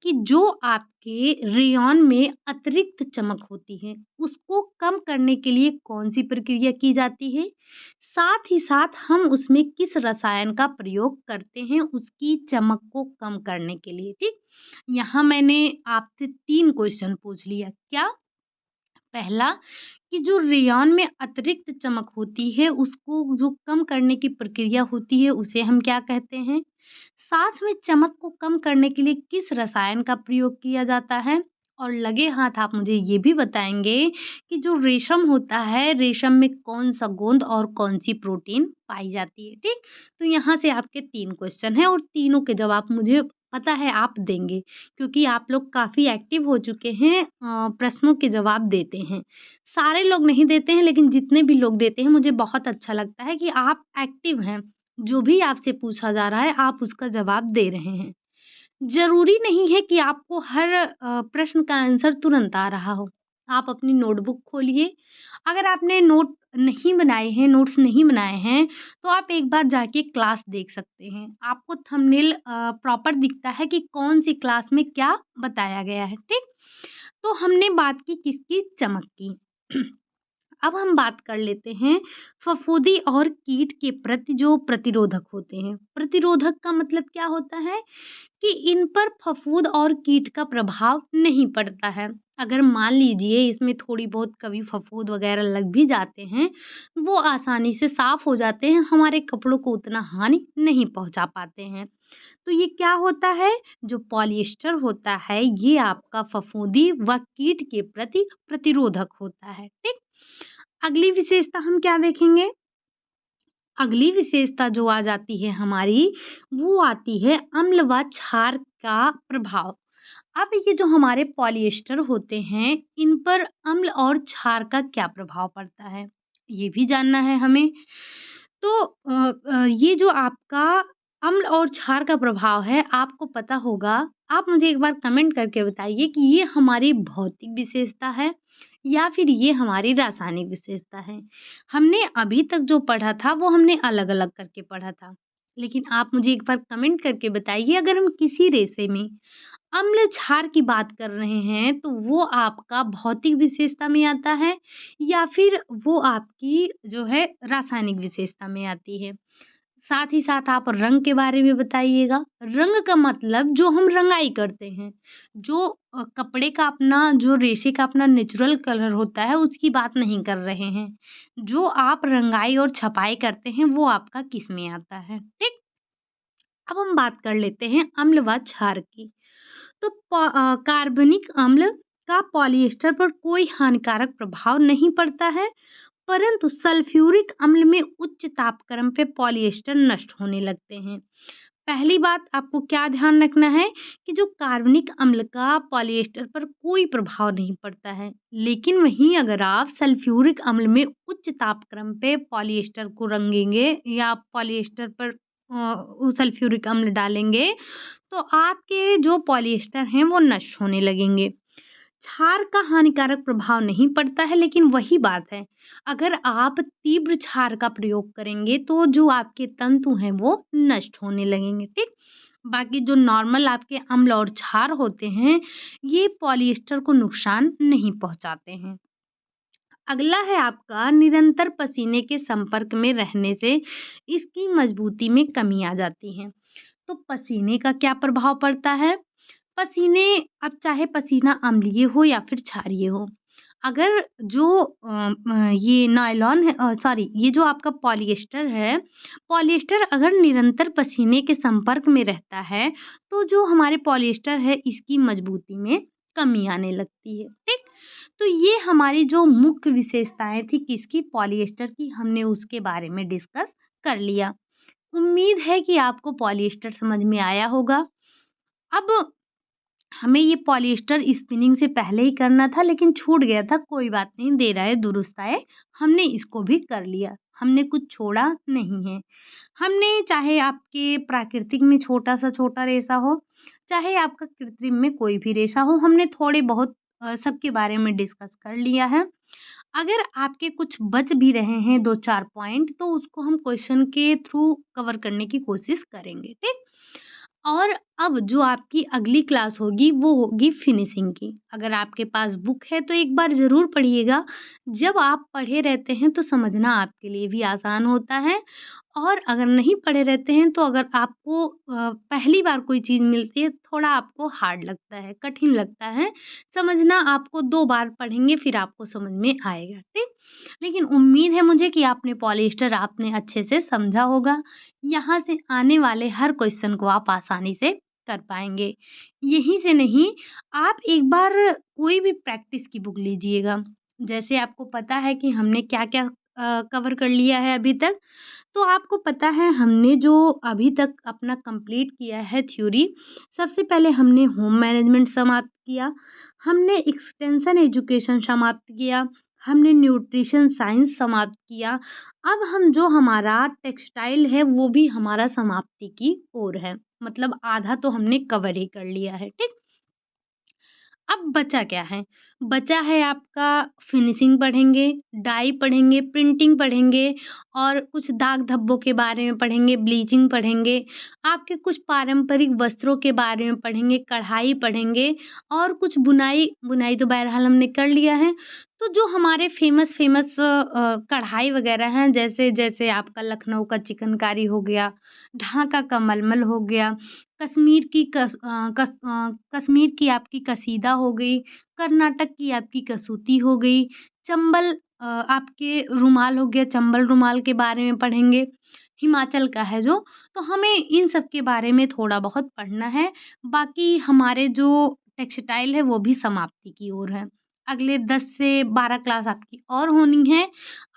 कि जो आपके रेयॉन में अतिरिक्त चमक होती है, उसको कम करने के लिए कौन-सी प्रक्रिया की जाती है? साथ ही साथ हम उसमें किस रसायन का प्रयोग करते हैं उसकी चमक को कम करने के लिए, ठीक? यहाँ मैंने आपसे 3 क्वेश्चन पूछ लिया। क्या? पहला कि जो रेयॉन में अतिरिक्त चमक होती है, उसको जो कम करने की प्रक्रिया होती है, उसे हम क्या कहते हैं? साथ में चमक को कम करने के लिए किस रसायन का प्रयोग किया जाता है? और लगे हाथ आप मुझे ये भी बताएँगे कि जो रेशम होता है, रेशम में कौन-सा गोंद और कौन-सी प्रोटीन पाई जाती है, ठीक? तो यहाँ से आपके 3 क्वेश्चन हैं और तीनों के जवाब मुझे पता है आप देंगे, क्योंकि आप लोग काफ़ी एक्टिव हो चुके हैं, प्रश्नों के जवाब देते हैं। सारे लोग नहीं देते हैं, लेकिन जितने भी लोग देते हैं, मुझे बहुत अच्छा लगता है कि आप एक्टिव हैं। जो भी आपसे पूछा जा रहा है, आप उसका जवाब दे रहे हैं। ज़रूरी नहीं है कि आपको हर प्रश्न का आंसर तुरंत आ रहा हो। आप अपनी नोटबुक खोलिए। अगर आपने नोट्स नहीं बनाए हैं, तो आप एक बार जाके क्लास देख सकते हैं। आपको थंबनेल प्रॉपर दिखता है कि कौन-सी क्लास में क्या बताया गया है, ठीक? तो हमने बात की किसकी? चमक की। अब हम बात कर लेते हैं फफूंदी और कीट के प्रति जो प्रतिरोधक होते हैं। प्रतिरोधक का मतलब क्या होता है? कि इन पर फफूंद और कीट का प्रभाव नहीं पड़ता है। अगर मान लीजिए इसमें थोड़ी बहुत कभी फफूंद वगैरह लग भी जाते हैं, वो आसानी से साफ हो जाते हैं, हमारे कपड़ों को उतना हानि नहीं पहुंचा पाते हैं। तो ये क्या होता है? जो पॉलिएस्टर होता है ये आपका फफूंदी व कीट के प्रति प्रतिरोधक होता है, ठीक? अगली विशेषता हम क्या देखेंगे? अगली विशेषता जो आ जाती है हमारी, वो आती है अम्ल व क्षार का प्रभाव। अब ये जो हमारे पॉलिएस्टर होते हैं, इन पर अम्ल और क्षार का क्या प्रभाव पड़ता है? ये भी जानना है हमें। तो ये जो आपका अम्ल और क्षार का प्रभाव है, आपको पता होगा। आप मुझे एक बार कमेंट करके बताइए कि ये हमारी भौतिक विशेषता है या फिर ये हमारी रासायनिक विशेषता है? हमने अभी तक जो पढ़ा था, वो हमने अलग-अलग करके पढ़ा था। लेकिन आप मुझे एक बार कमेंट करके बताइए, अगर हम किसी रेशे में अम्ल क्षार की बात कर रहे हैं, तो वो आपका भौतिक विशेषता में आता है या फिर वो आपकी जो है रासायनिक विशेषता में आती है? साथ ही साथ आप रंग के बारे में बताइएगा। रंग का मतलब जो हम रंगाई करते हैं, जो कपड़े का अपना जो रेशे का अपना नेचुरल कलर होता है, उसकी बात नहीं कर रहे हैं। जो आप रंगाई और छपाई करते हैं, वो आपका किस में आता है, ठीक? अब हम बात कर लेते हैं अम्ल व क्षार की। तो कार्बनिक अम्ल का पॉलिएस्टर पर कोई हानिकारक प्रभाव नहीं पड़ता है, परंतु सल्फ्यूरिक अम्ल में उच्च तापक्रम पे पॉलिएस्टर नष्ट होने लगते हैं। पहली बात आपको क्या ध्यान रखना है कि जो कार्बनिक अम्ल का पॉलिएस्टर पर कोई प्रभाव नहीं पड़ता है, लेकिन वहीं अगर आप सल्फ्यूरिक अम्ल में उच्च तापक्रम पे पॉलिएस्टर को रंगेंगे या पॉलिएस्टर पर वो सल्फ्यूरिक अम्ल डालेंगे, तो आपके जो पॉलिएस्टर हैं वो नष्ट होने लगेंगे। क्षार का हानिकारक प्रभाव नहीं पड़ता है, लेकिन वही बात है, अगर आप तीव्र क्षार का प्रयोग करेंगे तो जो आपके तंतु हैं वो नष्ट होने लगेंगे, ठीक? बाकी जो नॉर्मल आपके अम्ल और क्षार होते हैं, ये पॉलिएस्टर को नुकसान नहीं पहुंचाते हैं। अगला है आपका निरंतर पसीने के संपर्क में रहने से इसकी मजबूती में कमी आ जाती है। तो पसीने का क्या प्रभाव पड़ता है? पसीने अब चाहे पसीना अम्लीय हो या फिर क्षारीय हो, अगर जो ये नायलॉन है सॉरी ये जो आपका पॉलिएस्टर है, पॉलिएस्टर अगर निरंतर पसीने के संपर्क में रहता है, तो जो हमारे पॉलिएस्टर है इसकी मजबूती में कमी आने लगती है, ठीक? तो ये हमारी जो मुख्य विशेषताएँ थी किसकी? पॉलिएस्टर की, हमने उसके बारे में डिस्कस कर लिया। उम्मीद है कि आपको पॉलिएस्टर समझ में आया होगा। अब हमें ये पॉलिएस्टर स्पिनिंग से पहले ही करना था, लेकिन छूट गया था, कोई बात नहीं, देर आए दुरुस्त आए। हमने इसको भी कर लिया, हमने कुछ छोड़ा नहीं है। हमने चाहे आपके प्राकृतिक में छोटा रेशा हो, चाहे आपका कृत्रिम में कोई भी रेशा हो, हमने थोड़े बहुत सबके बारे में डिस्कस कर लिया है। अगर आपके कुछ बच भी रहे हैं 2-4 पॉइंट, तो उसको हम क्वेश्चन के थ्रू कवर करने की कोशिश करेंगे, ठीक? और अब जो आपकी अगली क्लास होगी वो होगी फिनिशिंग की। अगर आपके पास बुक है तो एक बार ज़रूर पढ़िएगा। जब आप पढ़े रहते हैं तो समझना आपके लिए भी आसान होता है, और अगर नहीं पढ़े रहते हैं तो अगर आपको पहली बार कोई चीज़ मिलती है, थोड़ा आपको हार्ड लगता है, कठिन लगता है, समझना आपको 2 बार पढ़ेंगे फिर आपको समझ में आएगा, ठीक? लेकिन उम्मीद है मुझे कि आपने पॉलिएस्टर आपने अच्छे से समझा होगा। यहाँ से आने वाले हर क्वेश्चन को आप आसानी से कर पाएँगे। यहीं से नहीं, आप एक बार कोई भी प्रैक्टिस की बुक लीजिएगा। जैसे आपको पता है कि हमने क्या-क्या कवर कर लिया है अभी तक। तो आपको पता है हमने जो अभी तक अपना कंप्लीट किया है थ्योरी, सबसे पहले हमने होम मैनेजमेंट समाप्त किया, हमने एक्सटेंशन एजुकेशन समाप्त किया, हमने न्यूट्रिशन साइंस समाप्त किया। अब हम जो हमारा टेक्सटाइल है वो भी हमारा समाप्ति की ओर है। मतलब आधा तो हमने कवर ही कर लिया है, ठीक? अब बचा क्या है? बचा है आपका फिनिशिंग पढ़ेंगे, डाई पढ़ेंगे, प्रिंटिंग पढ़ेंगे और कुछ दाग धब्बों के बारे में पढ़ेंगे, ब्लीचिंग पढ़ेंगे, आपके कुछ पारंपरिक वस्त्रों के बारे में पढ़ेंगे, कढ़ाई पढ़ेंगे और कुछ बुनाई बुनाई तो बहरहाल हमने कर लिया है। तो जो हमारे फ़ेमस कढ़ाई वग़ैरह हैं, जैसे जैसे आपका लखनऊ का चिकनकारी हो गया, ढाका का मलमल हो गया, कश्मीर की आपकी कसीदा हो गई, कर्नाटक की आपकी कसूती हो गई, चंबल आपके रुमाल हो गया, चंबल रुमाल के बारे में पढ़ेंगे, हिमाचल का है जो, तो हमें इन सब के बारे में थोड़ा बहुत पढ़ना है। बाकी हमारे जो टेक्सटाइल है वो भी समाप्ति की ओर है। अगले 10 से 12 क्लास आपकी और होनी है,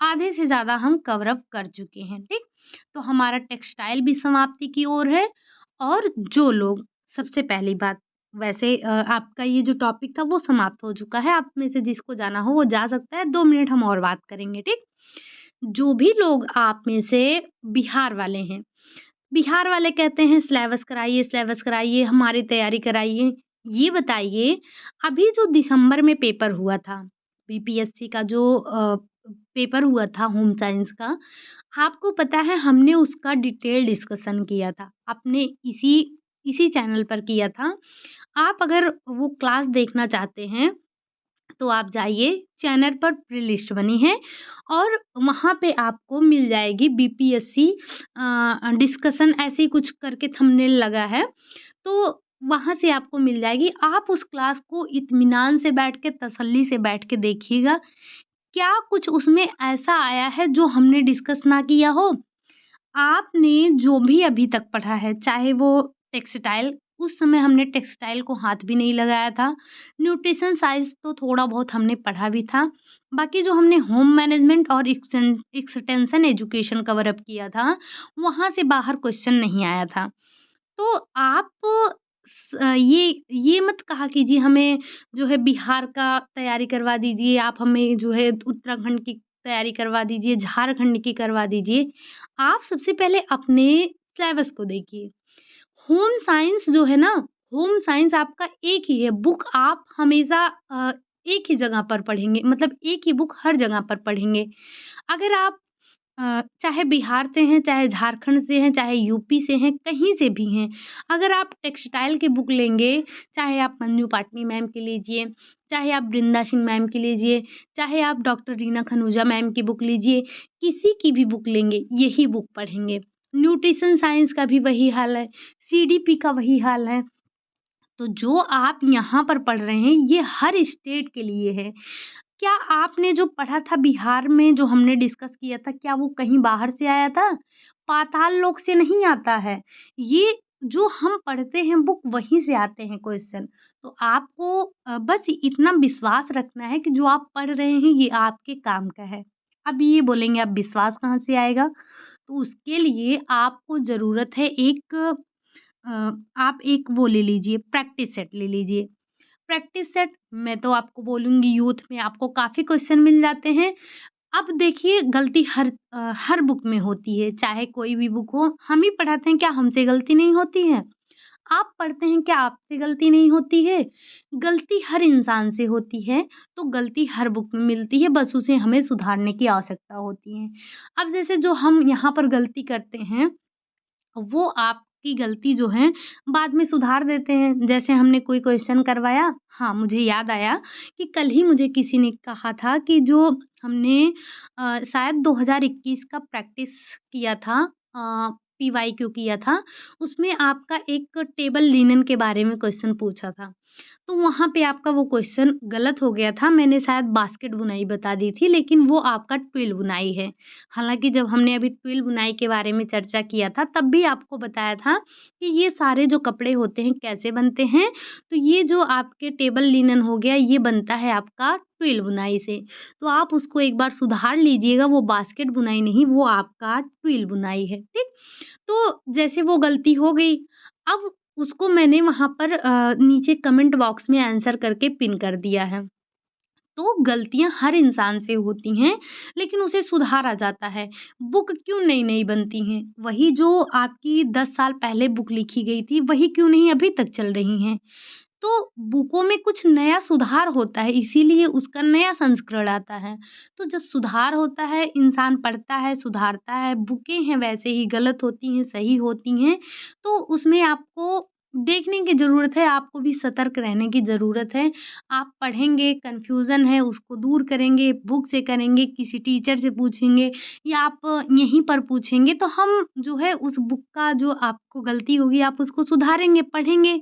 आधे से ज़्यादा हम कवर अप कर चुके हैं, ठीक? तो हमारा टेक्सटाइल भी समाप्ति की ओर है और जो लोग सबसे पहली बात वैसे आपका ये जो टॉपिक था वो समाप्त हो चुका है। आप में से जिसको जाना हो वो जा सकता है, 2 मिनट हम और बात करेंगे, ठीक? जो भी लोग आप में से बिहार वाले हैं, बिहार वाले कहते हैं सिलेबस कराइए, हमारी तैयारी कराइए। ये बताइए अभी जो दिसंबर में पेपर हुआ था, बीपीएससी का जो पेपर हुआ था होम साइंस का, आपको पता है हमने उसका डिटेल डिस्कशन किया था। अपने इसी इसी चैनल पर किया था। आप अगर वो क्लास देखना चाहते हैं तो आप जाइए, चैनल पर प्लेलिस्ट बनी है और वहाँ पे आपको मिल जाएगी बीपीएससी डिस्कशन ऐसे ही कुछ करके थंबनेल लगा है, तो वहाँ से आपको मिल जाएगी। आप उस क्लास को इत्मीनान से बैठ के, तसल्ली से बैठ के देखिएगा। क्या कुछ उसमें ऐसा आया है जो हमने डिस्कस ना किया हो? आपने जो भी अभी तक पढ़ा है, चाहे वो टेक्सटाइल, उस समय हमने टेक्सटाइल को हाथ भी नहीं लगाया था। न्यूट्रिशन साइंस तो थोड़ा बहुत हमने पढ़ा भी था। बाकी जो हमने होम मैनेजमेंट और एक्सटेंशन एजुकेशन कवर अप किया था, वहाँ से बाहर क्वेश्चन नहीं आया था। तो आप ये मत कहा कीजिए हमें जो है बिहार का तैयारी करवा दीजिए, आप हमें जो है उत्तराखंड की तैयारी करवा दीजिए, झारखंड की करवा दीजिए। आप सबसे पहले अपने सिलेबस को देखिए। होम साइंस जो है ना, होम साइंस आपका एक ही है, बुक आप हमेशा एक ही जगह पर पढ़ेंगे, मतलब एक ही बुक हर जगह पर पढ़ेंगे। अगर आप चाहे बिहार से हैं, चाहे झारखंड से हैं, चाहे यूपी से हैं, कहीं से भी हैं, अगर आप टेक्सटाइल की बुक लेंगे, चाहे आप मंजू पाटनी मैम की लीजिए, चाहे आप बृंदा सिंह मैम की लीजिए, चाहे आप डॉक्टर रीना खनूजा मैम की बुक लीजिए, किसी की भी बुक लेंगे, यही बुक पढ़ेंगे। न्यूट्रिशन साइंस का भी वही हाल है, सीडीपी का वही हाल है। तो जो आप यहाँ पर पढ़ रहे हैं, ये हर स्टेट के लिए है। क्या आपने जो पढ़ा था बिहार में जो हमने डिस्कस किया था, क्या वो कहीं बाहर से आया था? पाताल लोक से नहीं आता है। ये जो हम पढ़ते हैं बुक वहीं से आते हैं क्वेश्चन। तो आपको बस इतना विश्वास रखना है कि जो आप पढ़ रहे हैं ये आपके काम का है। अब ये बोलेंगे अब विश्वास कहाँ से आएगा? तो उसके लिए आपको ज़रूरत है अ, आप एक वो ले लीजिए, प्रैक्टिस सेट ले लीजिए। प्रैक्टिस सेट मैं तो आपको बोलूँगी यूथ में आपको काफ़ी क्वेश्चन मिल जाते हैं। अब देखिए गलती हर बुक में होती है, चाहे कोई भी बुक हो, हम ही पढ़ाते हैं क्या हमसे गलती नहीं होती है? आप पढ़ते हैं क्या आपसे गलती नहीं होती है? गलती हर इंसान से होती है, तो गलती हर बुक में मिलती है, बस उसे हमें सुधारने की आवश्यकता होती है। अब जैसे जो हम यहाँ पर गलती करते हैं वो आपकी गलती जो है बाद में सुधार देते हैं। जैसे हमने कोई क्वेश्चन करवाया, हाँ, मुझे याद आया कि कल ही मुझे किसी ने कहा था कि जो हमने शायद 2021 का प्रैक्टिस किया था, पीवाईक्यू किया था, उसमें आपका एक टेबल लिनन के बारे में क्वेश्चन पूछा था। तो वहाँ पे आपका वो क्वेश्चन गलत हो गया था। मैंने शायद बास्केट बुनाई बता दी थी, लेकिन वो आपका ट्विल बुनाई है। हालाँकि जब हमने अभी ट्विल बुनाई के बारे में चर्चा किया था, तब भी आपको बताया था कि ये सारे जो कपड़े होते हैं, कैसे बनते हैं। तो ये जो आपके टेबल लिनन हो गया, ये बनता है आपका ट्विल बुनाई से। तो आप उसको एक बार सुधार लीजिएगा, वो बास्केट बुनाई नहीं, वो आपका ट्विल बुनाई है, ठीक? तो जैसे वो गलती हो गई, अब उसको मैंने वहाँ पर नीचे कमेंट बॉक्स में आंसर करके पिन कर दिया है। तो गलतियाँ हर इंसान से होती हैं, लेकिन उसे सुधारा जाता है। बुक क्यों नई-नई बनती हैं? वही जो आपकी 10 साल पहले बुक लिखी गई थी, वही क्यों नहीं अभी तक चल रही हैं? तो बुकों में कुछ नया सुधार होता है, इसीलिए उसका नया संस्करण आता है। तो जब सुधार होता है, इंसान पढ़ता है, सुधारता है, बुकें हैं वैसे ही गलत होती हैं, सही होती हैं, तो उसमें आपको देखने की ज़रूरत है, आपको भी सतर्क रहने की ज़रूरत है। आप पढ़ेंगे, कन्फ्यूज़न है उसको दूर करेंगे, बुक से करेंगे, किसी टीचर से पूछेंगे या आप यहीं पर पूछेंगे, तो हम जो है उस बुक का जो आपको गलती होगी आप उसको सुधारेंगे, पढ़ेंगे।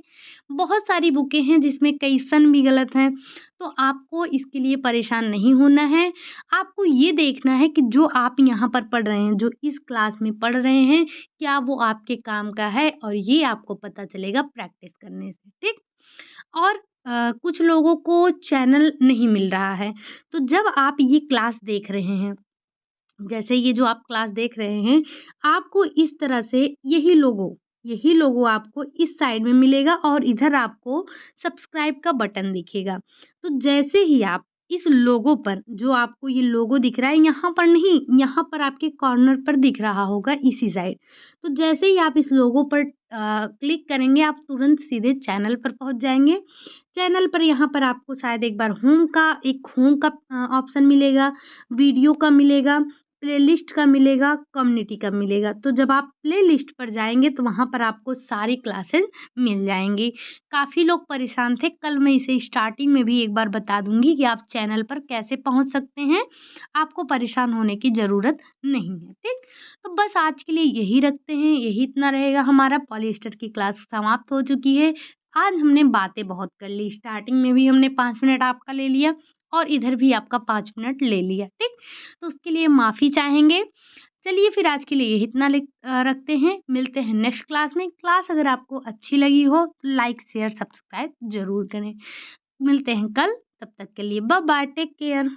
बहुत सारी बुकें हैं जिसमें क्वेश्चन भी गलत हैं, तो आपको इसके लिए परेशान नहीं होना है। आपको ये देखना है कि जो आप यहाँ पर पढ़ रहे हैं, जो इस क्लास में पढ़ रहे हैं, क्या वो आपके काम का है? और ये आपको पता चलेगा प्रैक्टिस करने से, ठीक? और कुछ लोगों को चैनल नहीं मिल रहा है, तो जब आप ये क्लास देख रहे हैं, जैसे ये जो आप क्लास देख रहे हैं, आपको इस तरह से यही लोगो आपको इस साइड में मिलेगा और इधर आपको सब्सक्राइब का बटन दिखेगा। तो जैसे ही आप इस लोगो पर जो आपको ये लोगो दिख रहा है, यहाँ पर नहीं, यहाँ पर आपके कॉर्नर पर दिख रहा होगा इसी साइड। तो जैसे ही आप इस लोगो पर क्लिक करेंगे, आप तुरंत सीधे चैनल पर पहुँच जाएँगे। चैनल पर यहाँ पर आपको शायद एक होम का ऑप्शन मिलेगा, वीडियो का मिलेगा, प्लेलिस्ट का मिलेगा, कम्युनिटी का मिलेगा। तो जब आप प्लेलिस्ट पर जाएँगे तो वहाँ पर आपको सारी क्लासेस मिल जाएँगी। काफ़ी लोग परेशान थे, कल मैं इसे स्टार्टिंग में भी एक बार बता दूँगी कि आप चैनल पर कैसे पहुँच सकते हैं। आपको परेशान होने की ज़रूरत नहीं है, ठीक? तो बस आज के लिए यही रखते हैं, यही इतना रहेगा हमारा। पॉलिएस्टर की क्लास समाप्त हो चुकी है। आज हमने बातें बहुत कर ली, स्टार्टिंग में भी हमने 5 मिनट आपका ले लिया और इधर भी आपका 5 मिनट ले लिया, ठीक? तो उसके लिए माफ़ी चाहेंगे। चलिए फिर आज के लिए यही इतना रखते हैं, मिलते हैं नेक्स्ट क्लास में। क्लास अगर आपको अच्छी लगी हो तो लाइक, शेयर, सब्सक्राइब ज़रूर करें। मिलते हैं कल, तब तक के लिए बाय बाय, टेक केयर।